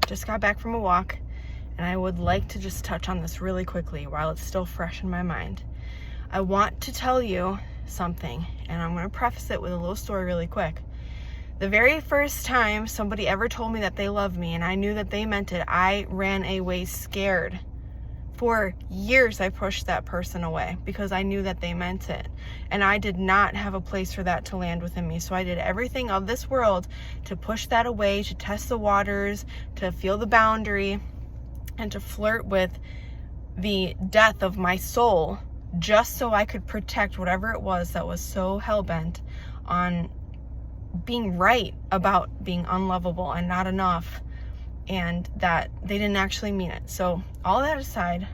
just got back from a walk, and I would like to just touch on this really quickly while it's still fresh in my mind. I want to tell you something, and I'm going to preface it with a little story really quick. The very first time somebody ever told me that they loved me and I knew that they meant it, I ran away scared. For years, I pushed that person away because I knew that they meant it. And I did not have a place for that to land within me. So I did everything of this world to push that away, to test the waters, to feel the boundary, and to flirt with the death of my soul just so I could protect whatever it was that was so hell-bent on being right about being unlovable and not enough, and that they didn't actually mean it. So all that aside,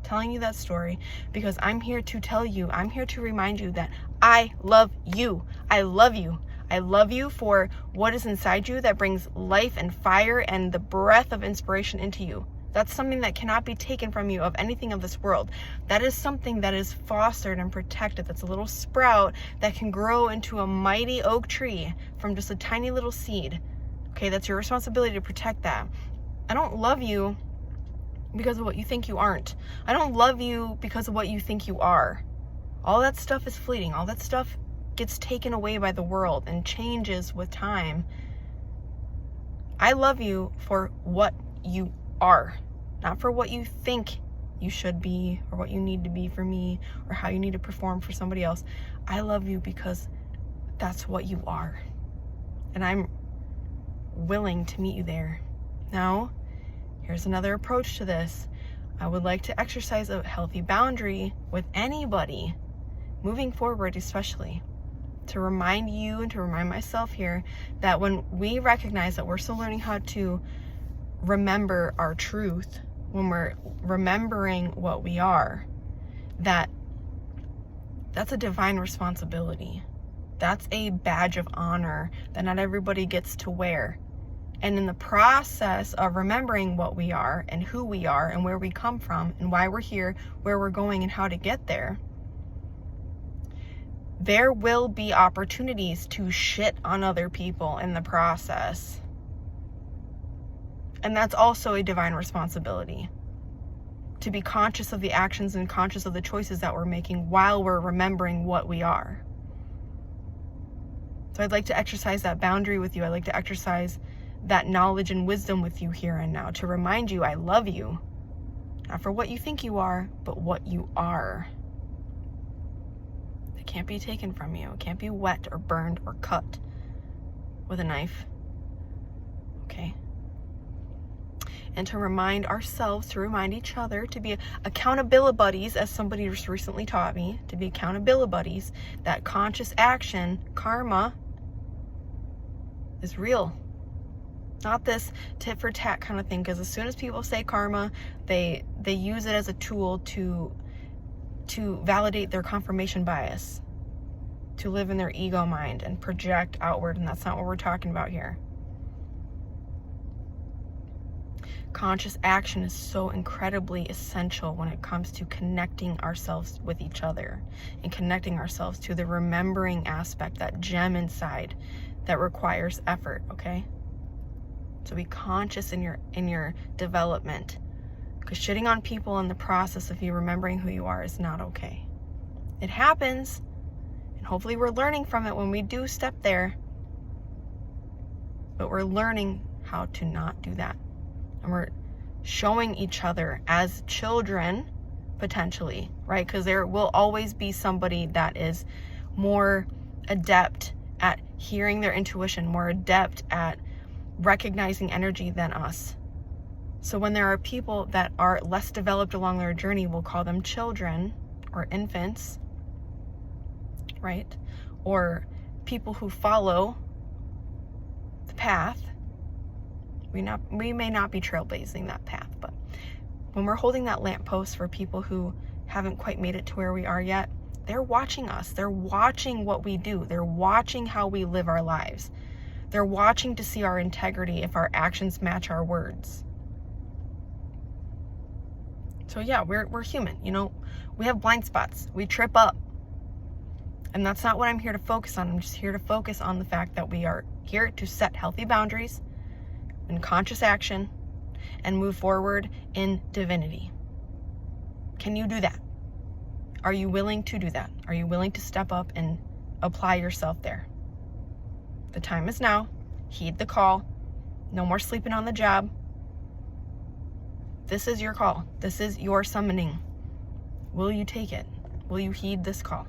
telling you that story because I'm here to tell you, I'm here to remind you that I love you. I love you. I love you for what is inside you that brings life and fire and the breath of inspiration into you. That's something that cannot be taken from you of anything of this world. That is something that is fostered and protected. That's a little sprout that can grow into a mighty oak tree from just a tiny little seed. Okay, that's your responsibility to protect that. I don't love you because of what you think you aren't. I don't love you because of what you think you are. All that stuff is fleeting. All that stuff gets taken away by the world and changes with time. I love you for what you are, not for what you think you should be or what you need to be for me or how you need to perform for somebody else. I love you because that's what you are. And I'm willing to meet you there. Now, here's another approach to this. I would like to exercise a healthy boundary with anybody, moving forward especially, to remind you and to remind myself here that when we recognize that we're still learning how to remember our truth, when we're remembering what we are, that's a divine responsibility. That's a badge of honor that not everybody gets to wear. And in the process of remembering what we are and who we are and where we come from and why we're here, where we're going and how to get there, there will be opportunities to shit on other people in the process. And that's also a divine responsibility. To be conscious of the actions and conscious of the choices that we're making while we're remembering what we are. So I'd like to exercise that boundary with you. I'd like to exercise that knowledge and wisdom with you here and now to remind you I love you. Not for what you think you are, but what you are. It can't be taken from you. It can't be wet or burned or cut with a knife. Okay? And to remind ourselves, to remind each other, to be accountability buddies, as somebody just recently taught me, to be accountability buddies, that conscious action, karma, is real. Not this tit for tat kind of thing, because as soon as people say karma, they use it as a tool to validate their confirmation bias, to live in their ego mind and project outward, and that's not what we're talking about here. Conscious action is so incredibly essential when it comes to connecting ourselves with each other and connecting ourselves to the remembering aspect, that gem inside that requires effort, okay? So be conscious in your development, because shitting on people in the process of you remembering who you are is not okay. It happens, and hopefully we're learning from it when we do step there, but we're learning how to not do that. And we're showing each other as children, potentially, right? Because there will always be somebody that is more adept at hearing their intuition, more adept at recognizing energy than us. So when there are people that are less developed along their journey, we'll call them children or infants, right? Or people who follow the path. We may not be trailblazing that path, but when we're holding that lamppost for people who haven't quite made it to where we are yet, they're watching us. They're watching what we do. They're watching how we live our lives. They're watching to see our integrity, if our actions match our words. So yeah, we're human, you know, we have blind spots, we trip up. And that's not what I'm here to focus on. I'm just here to focus on the fact that we are here to set healthy boundaries and conscious action and move forward in divinity. Can you do that? Are you willing to do that? Are you willing to step up and apply yourself there? The time is now. Heed the call. No more sleeping on the job. This is your call. This is your summoning. Will you take it? Will you heed this call?